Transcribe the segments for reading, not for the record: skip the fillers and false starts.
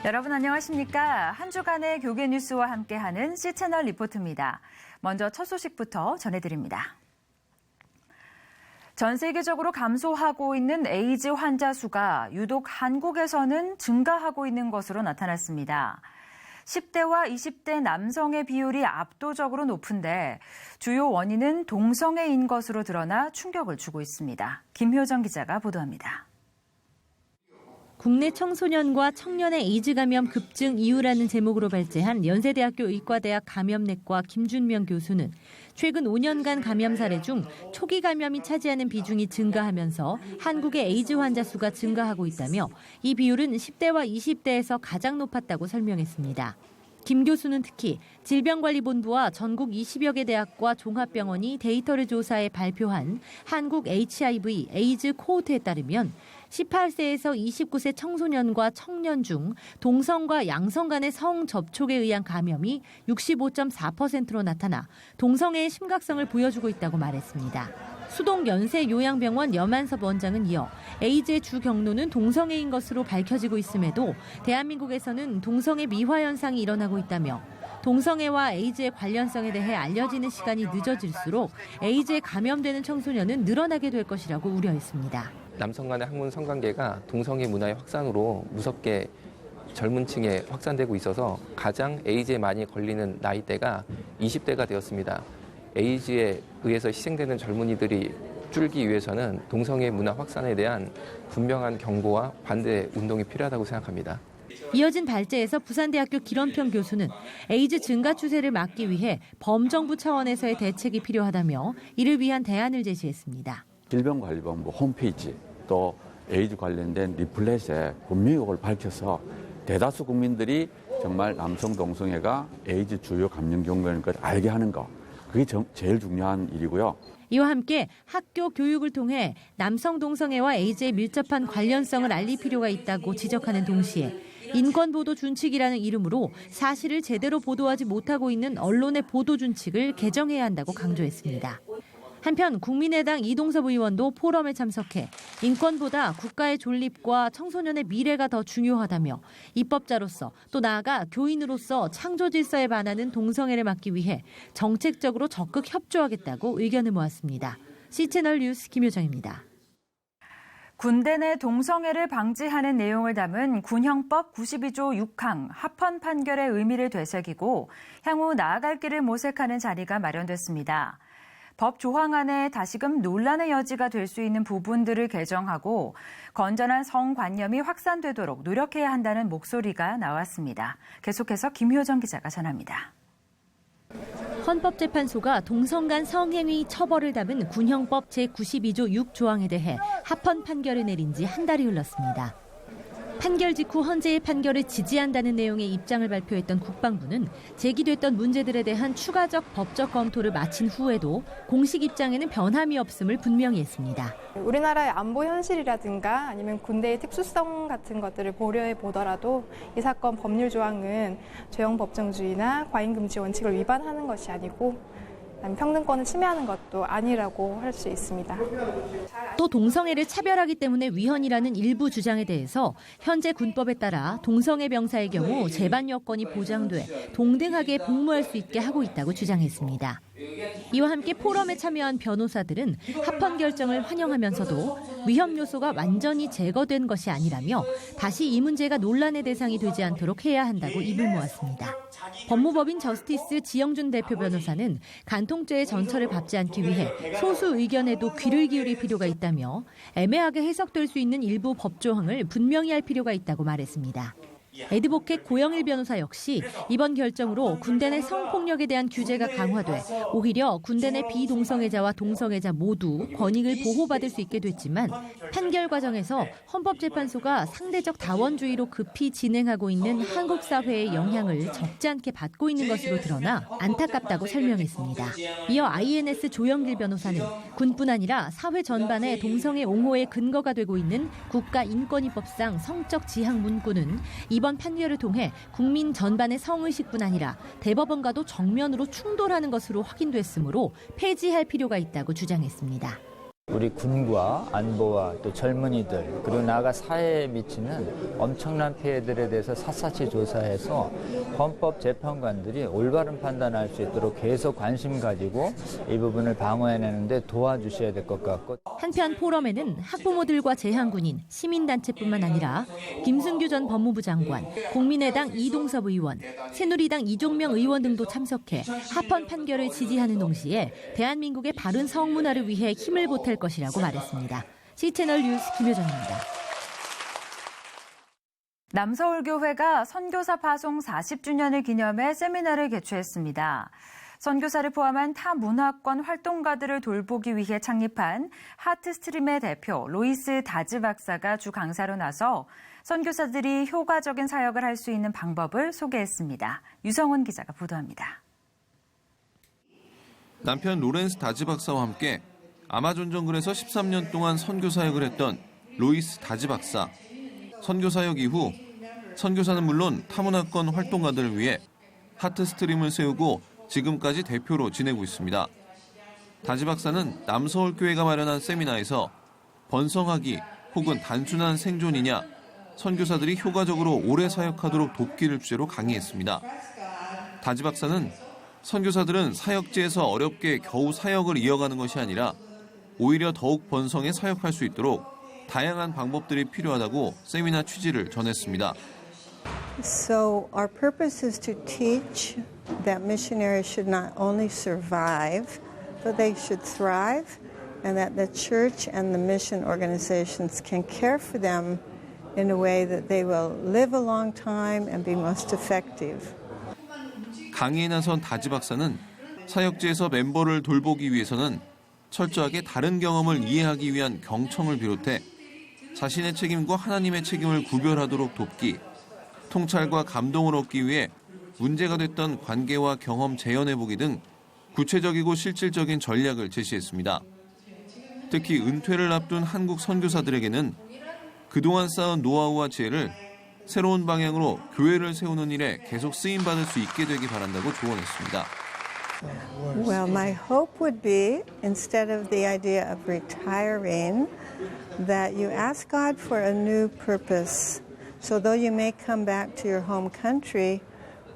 여러분 안녕하십니까? 한 주간의 교계 뉴스와 함께하는 C채널 리포트입니다. 먼저 첫 소식부터 전해드립니다. 전 세계적으로 감소하고 있는 에이즈 환자 수가 유독 한국에서는 증가하고 있는 것으로 나타났습니다. 10대와 20대 남성의 비율이 압도적으로 높은데 주요 원인은 동성애인 것으로 드러나 충격을 주고 있습니다. 김효정 기자가 보도합니다. 국내 청소년과 청년의 에이즈 감염 급증 이유라는 제목으로 발제한 연세대학교 의과대학 감염내과 김준명 교수는 최근 5년간 감염 사례 중 초기 감염이 차지하는 비중이 증가하면서 한국의 에이즈 환자 수가 증가하고 있다며 이 비율은 10대와 20대에서 가장 높았다고 설명했습니다. 김 교수는 특히 질병관리본부와 전국 20여 개 대학과 종합병원이 데이터를 조사해 발표한 한국 HIV 에이즈 코호트에 따르면 18세에서 29세 청소년과 청년 중 동성과 양성 간의 성 접촉에 의한 감염이 65.4%로 나타나 동성애의 심각성을 보여주고 있다고 말했습니다. 수동 연세요양병원 염한섭 원장은 이어 에이즈의 주 경로는 동성애인 것으로 밝혀지고 있음에도 대한민국에서는 동성애 미화 현상이 일어나고 있다며 동성애와 에이즈의 관련성에 대해 알려지는 시간이 늦어질수록 에이즈에 감염되는 청소년은 늘어나게 될 것이라고 우려했습니다. 남성 간의 학문 성관계가 동성애 문화의 확산으로 무섭게 젊은 층에 확산되고 있어서 가장 에이즈에 많이 걸리는 나이대가 20대가 되었습니다. 에이즈에 의해서 희생되는 젊은이들이 줄기 위해서는 동성애 문화 확산에 대한 분명한 경고와 반대 운동이 필요하다고 생각합니다. 이어진 발제에서 부산대학교 길원평 교수는 에이즈 증가 추세를 막기 위해 범정부 차원에서의 대책이 필요하다며 이를 위한 대안을 제시했습니다. 질병관리본부 홈페이지 또 에이즈 관련된 리플렛에 분명히 그걸 밝혀서 대다수 국민들이 정말 남성 동성애가 에이즈 주요 감염 경로인 걸 알게 하는 거. 그게 제일 중요한 일이고요. 이와 함께 학교 교육을 통해 남성 동성애와 에이즈의 밀접한 관련성을 알릴 필요가 있다고 지적하는 동시에 인권보도 준칙이라는 이름으로 사실을 제대로 보도하지 못하고 있는 언론의 보도 준칙을 개정해야 한다고 강조했습니다. 한편 국민의당 이동섭 의원도 포럼에 참석해 인권보다 국가의 존립과 청소년의 미래가 더 중요하다며 입법자로서 또 나아가 교인으로서 창조 질서에 반하는 동성애를 막기 위해 정책적으로 적극 협조하겠다고 의견을 모았습니다. C채널 뉴스 김효정입니다. 군대 내 동성애를 방지하는 내용을 담은 군형법 92조 6항 합헌 판결의 의미를 되새기고 향후 나아갈 길을 모색하는 자리가 마련됐습니다. 법 조항안에 다시금 논란의 여지가 될 수 있는 부분들을 개정하고 건전한 성관념이 확산되도록 노력해야 한다는 목소리가 나왔습니다. 계속해서 김효정 기자가 전합니다. 헌법재판소가 동성 간 성행위 처벌을 담은 군형법 제92조 6조항에 대해 합헌 판결을 내린 지 한 달이 흘렀습니다. 판결 직후 헌재의 판결을 지지한다는 내용의 입장을 발표했던 국방부는 제기됐던 문제들에 대한 추가적 법적 검토를 마친 후에도 공식 입장에는 변함이 없음을 분명히 했습니다. 우리나라의 안보 현실이라든가 아니면 군대의 특수성 같은 것들을 고려해 보더라도 이 사건 법률 조항은 죄형 법정주의나 과잉금지 원칙을 위반하는 것이 아니고 평등권을 침해하는 것도 아니라고 할 수 있습니다. 또 동성애를 차별하기 때문에 위헌이라는 일부 주장에 대해서 현재 군법에 따라 동성애 병사의 경우 재반 여건이 보장돼 동등하게 복무할 수 있게 하고 있다고 주장했습니다. 이와 함께 포럼에 참여한 변호사들은 합헌 결정을 환영하면서도 위험 요소가 완전히 제거된 것이 아니라며 다시 이 문제가 논란의 대상이 되지 않도록 해야 한다고 입을 모았습니다. 법무법인 저스티스 지영준 대표 변호사는 간통죄의 전철을 밟지 않기 위해 소수 의견에도 귀를 기울일 필요가 있다며 애매하게 해석될 수 있는 일부 법조항을 분명히 할 필요가 있다고 말했습니다. 애드보켓 고영일 변호사 역시 이번 결정으로 군대 내 성폭력에 대한 규제가 강화돼 오히려 군대 내 비동성애자와 동성애자 모두 권익을 보호받을 수 있게 됐지만 판결 과정에서 헌법재판소가 상대적 다원주의로 급히 진행하고 있는 한국 사회의 영향을 적지 않게 받고 있는 것으로 드러나 안타깝다고 설명했습니다. 이어 INS 조영길 변호사는 군뿐 아니라 사회 전반에 동성애 옹호의 근거가 되고 있는 국가인권위법상 성적 지향 문구는 이번 판결을 통해 국민 전반의 성의식뿐 아니라 대법원과도 정면으로 충돌하는 것으로 확인됐으므로 폐지할 필요가 있다고 주장했습니다. 우리 군과 안보와 또 젊은이들 그리고 나아가 사회에 미치는 엄청난 피해들에 대해서 샅샅이 조사해서 헌법재판관들이 올바른 판단할 수 있도록 계속 관심 가지고 이 부분을 방어해내는데 도와주셔야 될 것 같고. 한편 포럼에는 학부모들과 재향군인, 시민단체뿐만 아니라 김승규 전 법무부 장관, 국민의당 이동섭 의원, 새누리당 이종명 의원 등도 참석해 합헌 판결을 지지하는 동시에 대한민국의 바른 성문화를 위해 힘을 보탤 것이라고 말했습니다. C채널 뉴스 김효정입니다. 남서울교회가 선교사 파송 40주년을 기념해 세미나를 개최했습니다. 선교사를 포함한 타 문화권 활동가들을 돌보기 위해 창립한 하트스트림의 대표 로이스 다즈 박사가 주 강사로 나서 선교사들이 효과적인 사역을 할 수 있는 방법을 소개했습니다. 유성훈 기자가 보도합니다. 남편 로렌스 다즈 박사와 함께 아마존 정글에서 13년 동안 선교 사역을 했던 로이스 다즈 박사. 선교 사역 이후 선교사는 물론 타문화권 활동가들을 위해 하트스트림을 세우고 지금까지 대표로 지내고 있습니다. 다즈 박사는 남서울교회가 마련한 세미나에서 번성하기 혹은 단순한 생존이냐, 선교사들이 효과적으로 오래 사역하도록 돕기를 주제로 강의했습니다. 다즈 박사는 선교사들은 사역지에서 어렵게 겨우 사역을 이어가는 것이 아니라 오히려 더욱 번성해 사역할 수 있도록 다양한 방법들이 필요하다고 세미나 취지를 전했습니다. So our purpose is to teach that missionaries should not only survive, but they should thrive, and that the church and the mission organizations can care for them in a way that they will live a long time and be most effective. 강의에 나선 다즈 박사는 사역지에서 멤버를 돌보기 위해서는 철저하게 다른 경험을 이해하기 위한 경청을 비롯해 자신의 책임과 하나님의 책임을 구별하도록 돕기, 통찰과 감동을 얻기 위해 문제가 됐던 관계와 경험 재현해보기 등 구체적이고 실질적인 전략을 제시했습니다. 특히 은퇴를 앞둔 한국 선교사들에게는 그동안 쌓은 노하우와 지혜를 새로운 방향으로 교회를 세우는 일에 계속 쓰임받을 수 있게 되기 바란다고 조언했습니다. Well, my hope would be, instead of the idea of retiring, that you ask God for a new purpose. So though you may come back to your home country,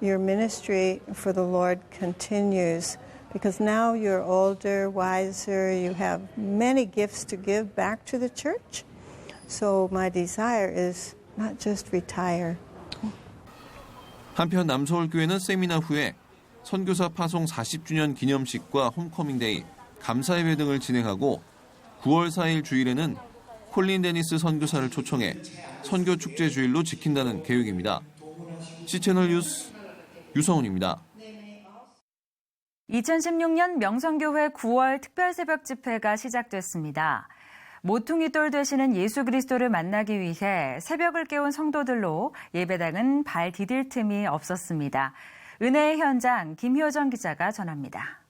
your ministry for the Lord continues. Because now you're older, wiser, you have many gifts to give back to the church. So my desire is not just retire. 한편 남서울교회는 세미나 후에 선교사 파송 40주년 기념식과 홈커밍데이, 감사예배 등을 진행하고 9월 4일 주일에는 콜린 데니스 선교사를 초청해 선교축제 주일로 지킨다는 계획입니다. C채널 뉴스 유성훈입니다. 2016년 명성교회 9월 특별새벽 집회가 시작됐습니다. 모퉁이돌 되시는 예수 그리스도를 만나기 위해 새벽을 깨운 성도들로 예배당은 발 디딜 틈이 없었습니다. 은혜의 현장 김효정 기자가 전합니다.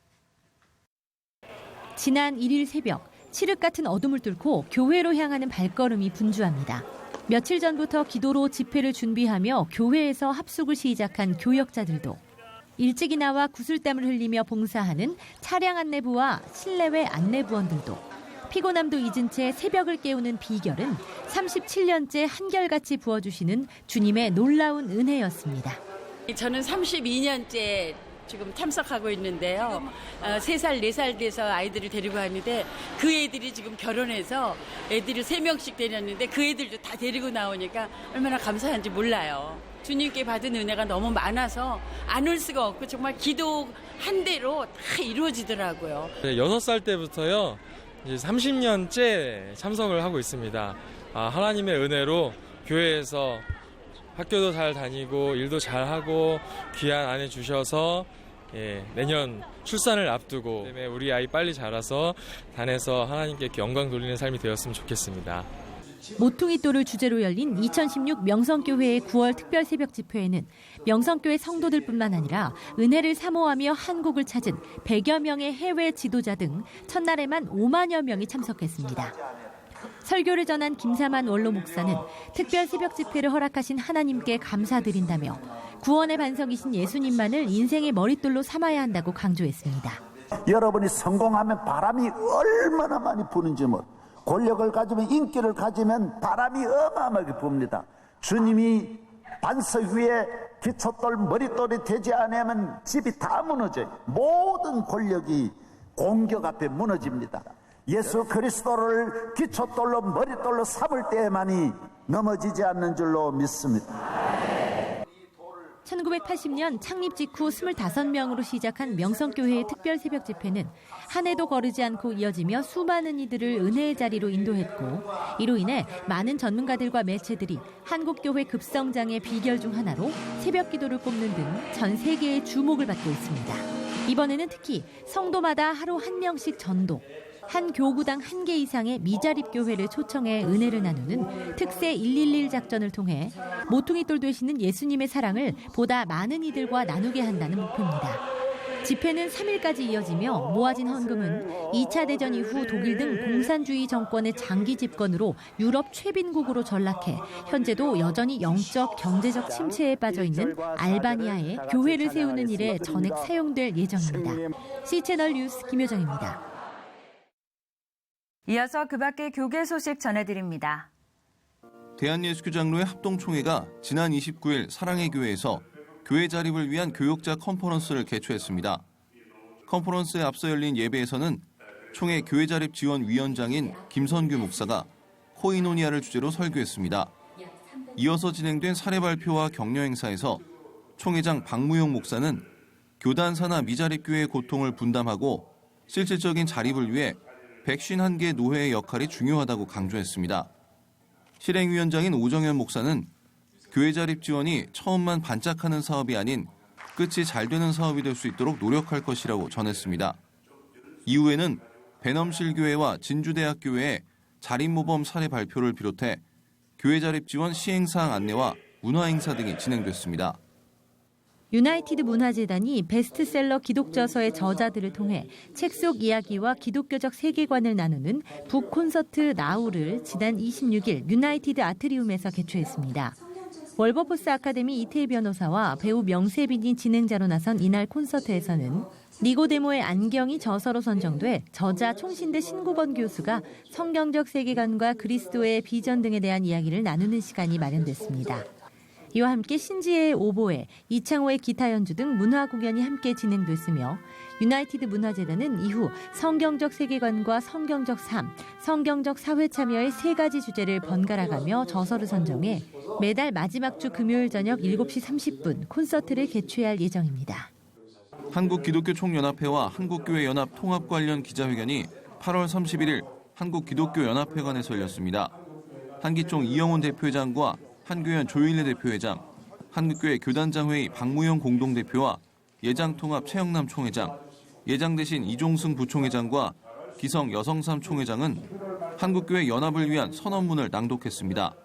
지난 1일 새벽 칠흑 같은 어둠을 뚫고 교회로 향하는 발걸음이 분주합니다. 며칠 전부터 기도로 집회를 준비하며 교회에서 합숙을 시작한 교역자들도 일찍이 나와 구슬땀을 흘리며 봉사하는 차량 안내부와 실내외 안내부원들도 피곤함도 잊은 채 새벽을 깨우는 비결은 37년째 한결같이 부어주시는 주님의 놀라운 은혜였습니다. 저는 32년째 지금 참석하고 있는데요. 3살, 4살 돼서 아이들을 데리고 왔는데 그 애들이 지금 결혼해서 애들을 3명씩 데렸는데 그 애들도 다 데리고 나오니까 얼마나 감사한지 몰라요. 주님께 받은 은혜가 너무 많아서 안 올 수가 없고 정말 기도한 대로 다 이루어지더라고요. 6살 때부터요. 이제 30년째 참석을 하고 있습니다. 하나님의 은혜로 교회에서 학교도 잘 다니고 일도 잘하고 귀한 아내 주셔서 내년 출산을 앞두고 우리 아이 빨리 자라서 단에서 하나님께 영광 돌리는 삶이 되었으면 좋겠습니다. 모퉁이돌을 주제로 열린 2016 명성교회의 9월 특별 새벽 집회에는 명성교회 성도들뿐만 아니라 은혜를 사모하며 한국을 찾은 100여 명의 해외 지도자 등 첫날에만 5만여 명이 참석했습니다. 설교를 전한 김사만 원로 목사는 특별 새벽 집회를 허락하신 하나님께 감사드린다며 구원의 반석이신 예수님만을 인생의 머릿돌로 삼아야 한다고 강조했습니다. 여러분이 성공하면 바람이 얼마나 많이 부는지 권력을 가지면 인기를 가지면 바람이 어마어마하게 붑니다. 주님이 반석 위에 기초돌 머릿돌이 되지 않으면 집이 다 무너져요. 모든 권력이 공격 앞에 무너집니다. 예수 그리스도를 기초돌로 머릿돌로 삼을 때에만이 넘어지지 않는 줄로 믿습니다. 1980년 창립 직후 25명으로 시작한 명성교회의 특별 새벽 집회는 한 해도 거르지 않고 이어지며 수많은 이들을 은혜의 자리로 인도했고, 이로 인해 많은 전문가들과 매체들이 한국교회 급성장의 비결 중 하나로 새벽 기도를 꼽는 등 전 세계의 주목을 받고 있습니다. 이번에는 특히 성도마다 하루 한 명씩 전도, 한 교구당 1개 이상의 미자립 교회를 초청해 은혜를 나누는 특세 111 작전을 통해 모퉁이돌 되시는 예수님의 사랑을 보다 많은 이들과 나누게 한다는 목표입니다. 집회는 3일까지 이어지며 모아진 헌금은 2차 대전 이후 독일 등 공산주의 정권의 장기 집권으로 유럽 최빈국으로 전락해 현재도 여전히 영적, 경제적 침체에 빠져 있는 알바니아에 교회를 세우는 일에 전액 사용될 예정입니다. C채널 뉴스 김효정입니다. 이어서 그 밖의 교계 소식 전해드립니다. 대한예수교장로회 합동총회가 지난 29일 사랑의 교회에서 교회 자립을 위한 교역자 컨퍼런스를 개최했습니다. 컨퍼런스에 앞서 열린 예배에서는 총회 교회 자립 지원 위원장인 김선규 목사가 코이노니아를 주제로 설교했습니다. 이어서 진행된 사례 발표와 격려 행사에서 총회장 박무용 목사는 교단 산하 미자립 교회의 고통을 분담하고 실질적인 자립을 위해 151개 노회의 역할이 중요하다고 강조했습니다. 실행위원장인 오정현 목사는 교회 자립 지원이 처음만 반짝하는 사업이 아닌 끝이 잘 되는 사업이 될 수 있도록 노력할 것이라고 전했습니다. 이후에는 배넘실교회와 진주대학교회의 자립모범 사례 발표를 비롯해 교회 자립 지원 시행사항 안내와 문화행사 등이 진행됐습니다. 유나이티드 문화재단이 베스트셀러 기독저서의 저자들을 통해 책 속 이야기와 기독교적 세계관을 나누는 북콘서트 나우를 지난 26일 유나이티드 아트리움에서 개최했습니다. 월버포스 아카데미 이태희 변호사와 배우 명세빈이 진행자로 나선 이날 콘서트에서는 니고데모의 안경이 저서로 선정돼 저자 총신대 신국원 교수가 성경적 세계관과 그리스도의 비전 등에 대한 이야기를 나누는 시간이 마련됐습니다. 이와 함께 신지혜의 오보에, 이창호의 기타 연주 등 문화 공연이 함께 진행됐으며 유나이티드 문화재단은 이후 성경적 세계관과 성경적 삶, 성경적 사회 참여의 3가지 주제를 번갈아가며 저서를 선정해 매달 마지막 주 금요일 저녁 7시 30분 콘서트를 개최할 예정입니다. 한국기독교총연합회와 한국교회연합 통합 관련 기자회견이 8월 31일 한국기독교연합회관에서 열렸습니다. 한기총 이영훈 대표회장과 한교연 조일래 대표회장, 한국교회 교단장회의 박무영 공동대표와 예장통합 최영남 총회장, 예장 대신 이종승 부총회장과 기성 여성삼 총회장은 한국교회 연합을 위한 선언문을 낭독했습니다.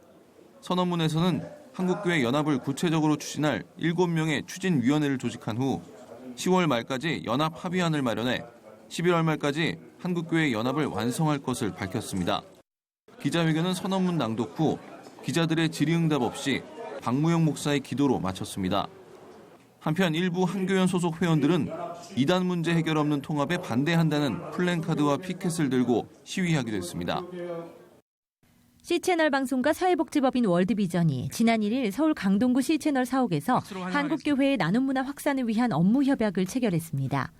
선언문에서는 한국교회 연합을 구체적으로 추진할 7명의 추진위원회를 조직한 후 10월 말까지 연합 합의안을 마련해 11월 말까지 한국교회 연합을 완성할 것을 밝혔습니다. 기자회견은 선언문 낭독 후 기자들의 질의응답 없이 박무영 목사의 기도로 마쳤습니다. 한편 일부 한교연 소속 회원들은 이단 문제 해결 없는 통합에 반대한다는 플랜카드와 피켓을 들고 시위하기도 했습니다. C채널 방송과 사회복지법인 월드비전이 지난 1일 서울 강동구 C채널 사옥에서 한국교회의 나눔문화 확산을 위한 업무 협약을 체결했습니다.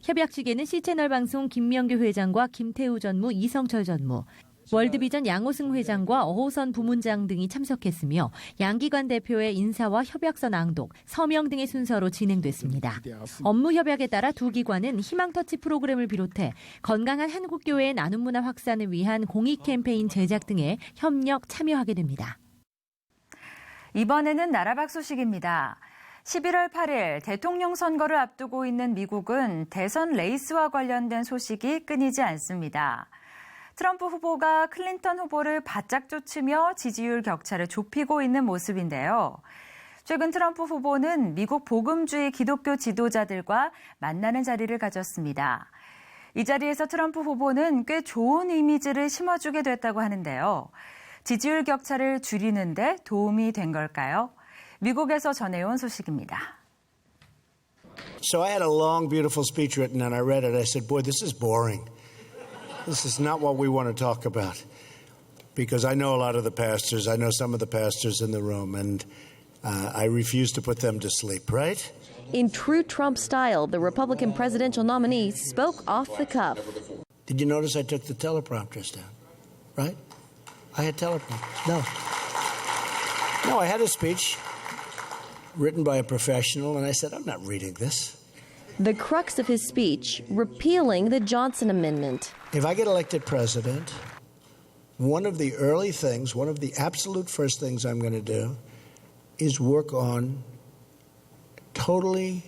협약식에는 C채널 방송 김명규 회장과 김태우 전무, 이성철 전무, 월드비전 양호승 회장과 어호선 부문장 등이 참석했으며 양기관 대표의 인사와 협약서 낭독, 서명 등의 순서로 진행됐습니다. 업무 협약에 따라 두 기관은 희망터치 프로그램을 비롯해 건강한 한국교회의 나눔문화 확산을 위한 공익 캠페인 제작 등에 협력 참여하게 됩니다. 이번에는 나라 밖 소식입니다. 11월 8일 대통령 선거를 앞두고 있는 미국은 대선 레이스와 관련된 소식이 끊이지 않습니다. 트럼프 후보가 클린턴 후보를 바짝 쫓으며 지지율 격차를 좁히고 있는 모습인데요. 최근 트럼프 후보는 미국 복음주의 기독교 지도자들과 만나는 자리를 가졌습니다. 이 자리에서 트럼프 후보는 꽤 좋은 이미지를 심어주게 됐다고 하는데요. 지지율 격차를 줄이는 데 도움이 된 걸까요? 미국에서 전해온 소식입니다. So I had a long, beautiful speech written, and I read it. I said, boy, this is boring. This is not what we want to talk about. Because I know a lot of the pastors. I know some of the pastors in the room, and I refuse to put them to sleep, right? In true Trump style, the Republican presidential nominee spoke off the cuff. Did you notice I took the teleprompters down, right? I had teleprompters. No, I had a speech written by a professional, and I said, I'm not reading this. The crux of his speech, repealing the Johnson Amendment. If I get elected president, one of the early things, one of the absolute first things I'm going to do is work on totally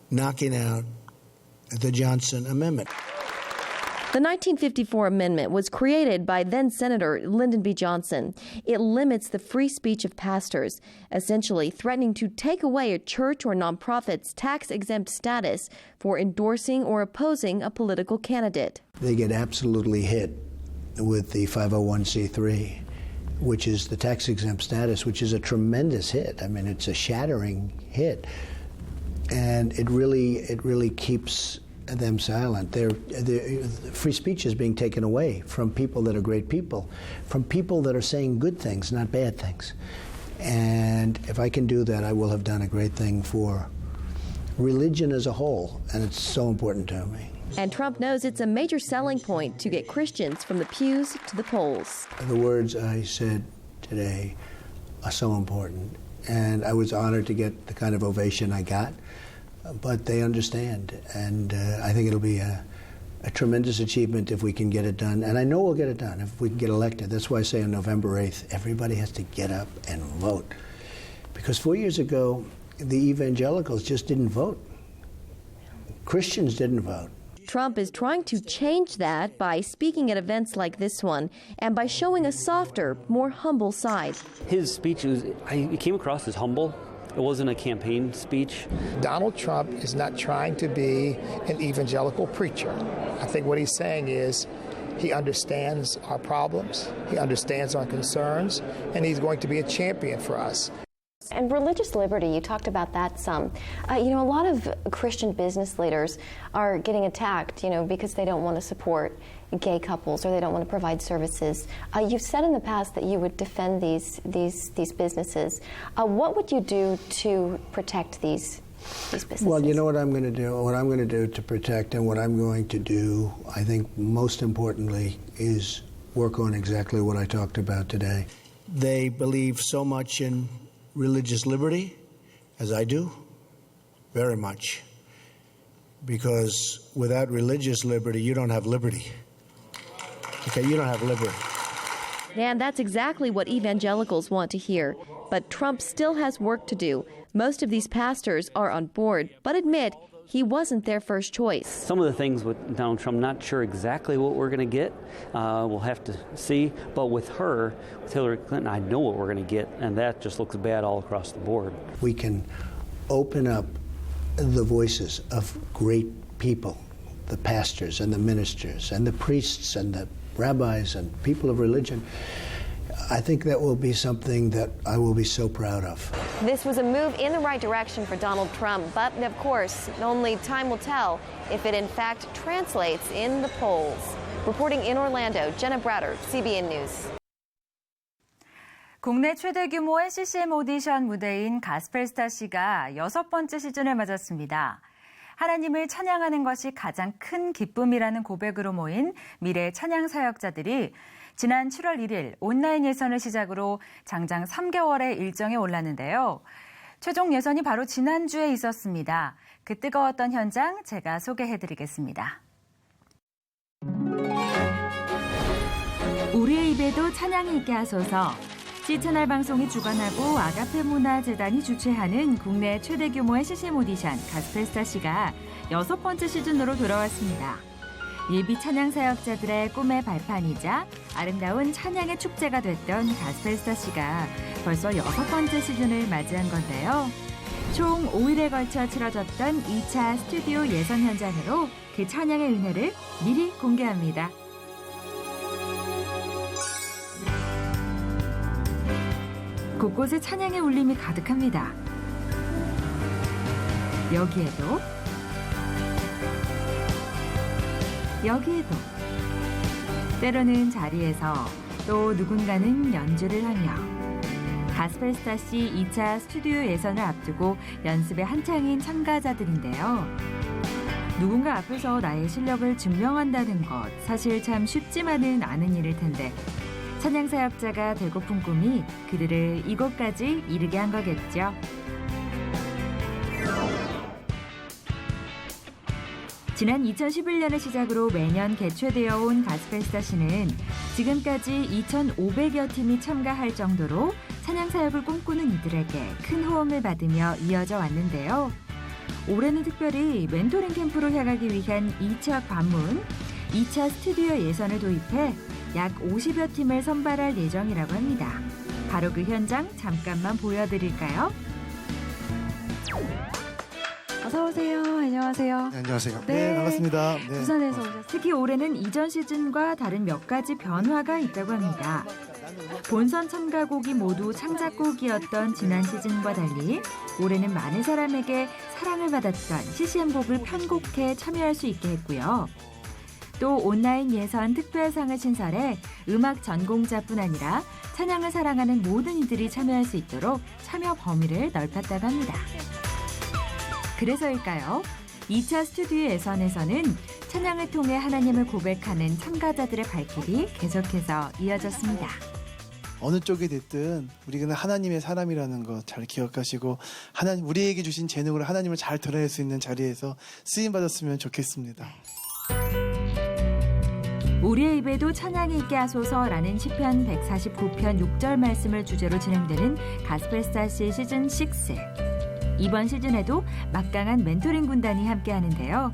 knocking out the Johnson Amendment. The 1954 amendment was created by then-Senator Lyndon B. Johnson. It limits the free speech of pastors, essentially threatening to take away a church or nonprofit's tax-exempt status for endorsing or opposing a political candidate. They get absolutely hit with the 501c3, which is the tax-exempt status, which is a tremendous hit. I mean, it's a shattering hit. And it really keeps them silent. Free speech is being taken away from people that are great people, from people that are saying good things, not bad things. And if I can do that, I will have done a great thing for religion as a whole, and it's so important to me. And Trump knows it's a major selling point to get Christians from the pews to the polls. The words I said today are so important, and I was honored to get the kind of ovation I got. But they understand, and I think it'll be a tremendous achievement if we can get it done. And I know we'll get it done if we can get elected. That's why I say on November 8th, everybody has to get up and vote. Because 4 years ago, the evangelicals just didn't vote. Christians didn't vote. Trump is trying to change that by speaking at events like this one and by showing a softer, more humble side. His speech he came across as humble. It wasn't a campaign speech. Donald Trump is not trying to be an evangelical preacher. I think what he's saying is he understands our problems, he understands our concerns, and he's going to be a champion for us. And religious liberty, you talked about that some. A lot of Christian business leaders are getting attacked, because they don't want to support gay couples or they don't want to provide services. You've said in the past that you would defend these businesses. What would you do to protect these businesses? Well, you know what I'm going to do? What I'm going to do to protect, and what I'm going to do, I think most importantly, is work on exactly what I talked about today. They believe so much in religious liberty, as I do, very much. Because without religious liberty, you don't have liberty. Okay, you don't have liberty. And that's exactly what evangelicals want to hear. But Trump still has work to do. Most of these pastors are on board, but admit he wasn't their first choice. Some of the things with Donald Trump, not sure exactly what we're going to get. We'll have to see. But with her, with Hillary Clinton, I know what we're going to get, and that just looks bad all across the board. We can open up the voices of great people, the pastors and the ministers and the priests and the rabbis and people of religion. I think that will be something that I will be so proud of. This was a move in the right direction for Donald Trump, but of course, only time will tell if it in fact translates in the polls. Reporting in Orlando, Jenna Browder, CBN News. 국내 최대 규모의 CCM 오디션 무대인 가스펠스타시가 6번째 시즌을 맞았습니다. 하나님을 찬양하는 것이 가장 큰 기쁨이라는 고백으로 모인 미래 찬양 사역자들이 지난 7월 1일 온라인 예선을 시작으로 장장 3개월의 일정에 올랐는데요. 최종 예선이 바로 지난주에 있었습니다. 그 뜨거웠던 현장 제가 소개해드리겠습니다. 우리의 입에도 찬양이 있게 하소서. C채널 방송이 주관하고 아가페 문화재단이 주최하는 국내 최대 규모의 CCM 오디션 가스펠스타시가 6번째 시즌으로 돌아왔습니다. 예비 찬양 사역자들의 꿈의 발판이자 아름다운 찬양의 축제가 됐던 가스펠스타시가 벌써 6번째 시즌을 맞이한 건데요. 총 5일에 걸쳐 치러졌던 2차 스튜디오 예선 현장으로 그 찬양의 은혜를 미리 공개합니다. 곳곳에 찬양의 울림이 가득합니다. 여기에도 때로는 자리에서 또 누군가는 연주를 하며 가스펠스타씨 2차 스튜디오 예선을 앞두고 연습에 한창인 참가자들인데요. 누군가 앞에서 나의 실력을 증명한다는 것 사실 참 쉽지만은 않은 일일 텐데 찬양사역자가 되고픈 꿈이 그들을 이곳까지 이르게 한 거겠죠. 지난 2011년을 시작으로 매년 개최되어 온 가스펠스타시는 지금까지 2,500여 팀이 참가할 정도로 찬양사역을 꿈꾸는 이들에게 큰 호응을 받으며 이어져 왔는데요. 올해는 특별히 멘토링 캠프로 향하기 위한 2차 관문, 2차 스튜디오 예선을 도입해 약 50여 팀을 선발할 예정이라고 합니다. 바로 그 현장 잠깐만 보여드릴까요? 어서 오세요. 안녕하세요. 네, 안녕하세요. 네, 반갑습니다. 네. 부산에서 오셨어요. 특히 올해는 이전 시즌과 다른 몇 가지 변화가 있다고 합니다. 본선 참가곡이 모두 창작곡이었던 지난 시즌과 달리 올해는 많은 사람에게 사랑을 받았던 CCM곡을 편곡해 참여할 수 있게 했고요. 또 온라인 예선 특별상을 신설해 음악 전공자뿐 아니라 찬양을 사랑하는 모든 이들이 참여할 수 있도록 참여 범위를 넓혔다고 합니다. 그래서일까요? 2차 스튜디오 예선에서는 찬양을 통해 하나님을 고백하는 참가자들의 발길이 계속해서 이어졌습니다. 어느 쪽이 됐든 우리는 하나님의 사람이라는 것 잘 기억하시고 하나님 우리에게 주신 재능으로 하나님을 잘 드러낼 수 있는 자리에서 쓰임 받았으면 좋겠습니다. 우리의 입에도 찬양이 있게 하소서라는 시편 149편 6절 말씀을 주제로 진행되는 가스펠스타시 시즌 6. 이번 시즌에도 막강한 멘토링 군단이 함께하는데요.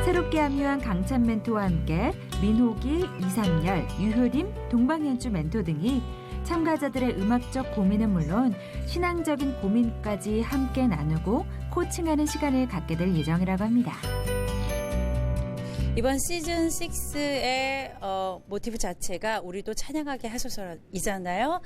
새롭게 합류한 강찬 멘토와 함께 민호기, 이상열, 유효림, 동방연주 멘토 등이 참가자들의 음악적 고민은 물론 신앙적인 고민까지 함께 나누고 코칭하는 시간을 갖게 될 예정이라고 합니다. 이번 시즌 6의 모티브 자체가 우리도 찬양하게 하소서이잖아요.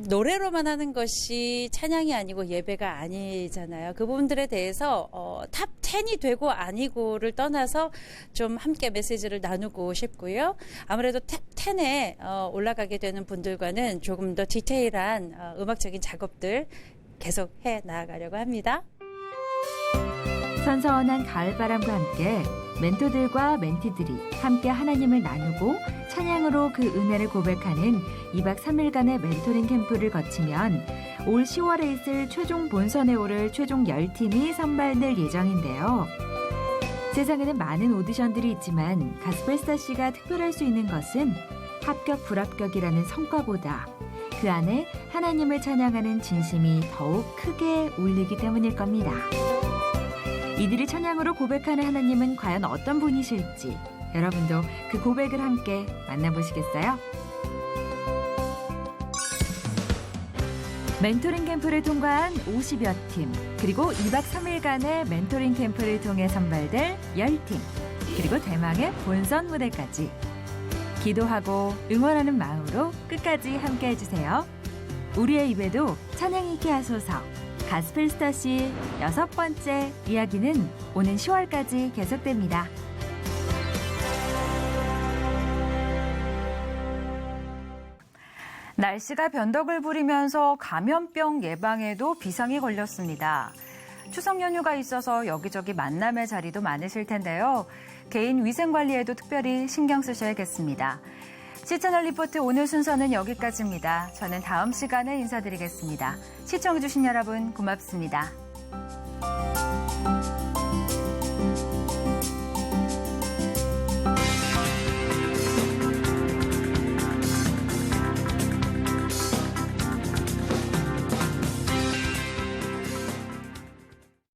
노래로만 하는 것이 찬양이 아니고 예배가 아니잖아요. 그 부분들에 대해서 탑 10이 되고 아니고를 떠나서 좀 함께 메시지를 나누고 싶고요. 아무래도 탑 10에 올라가게 되는 분들과는 조금 더 디테일한 음악적인 작업들 계속 해 나가려고 합니다. 선선한 가을바람과 함께 멘토들과 멘티들이 함께 하나님을 나누고 찬양으로 그 은혜를 고백하는 2박 3일간의 멘토링 캠프를 거치면 올 10월에 있을 최종 본선에 오를 최종 10팀이 선발될 예정인데요. 세상에는 많은 오디션들이 있지만 가스펠스타시가 특별할 수 있는 것은 합격 불합격이라는 성과보다 그 안에 하나님을 찬양하는 진심이 더욱 크게 울리기 때문일 겁니다. 이들이 찬양으로 고백하는 하나님은 과연 어떤 분이실지 여러분도 그 고백을 함께 만나보시겠어요? 멘토링 캠프를 통과한 50여 팀, 그리고 2박 3일간의 멘토링 캠프를 통해 선발될 10팀, 그리고 대망의 본선 무대까지 기도하고 응원하는 마음으로 끝까지 함께 해주세요. 우리의 입에도 찬양이 있게 하소서. 가스펠스타시 6번째 이야기는 오는 10월까지 계속됩니다. 날씨가 변덕을 부리면서 감염병 예방에도 비상이 걸렸습니다. 추석 연휴가 있어서 여기저기 만남의 자리도 많으실 텐데요. 개인 위생 관리에도 특별히 신경 쓰셔야겠습니다. 시채널 리포트 오늘 순서는 여기까지입니다. 저는 다음 시간에 인사드리겠습니다. 시청해주신 여러분 고맙습니다.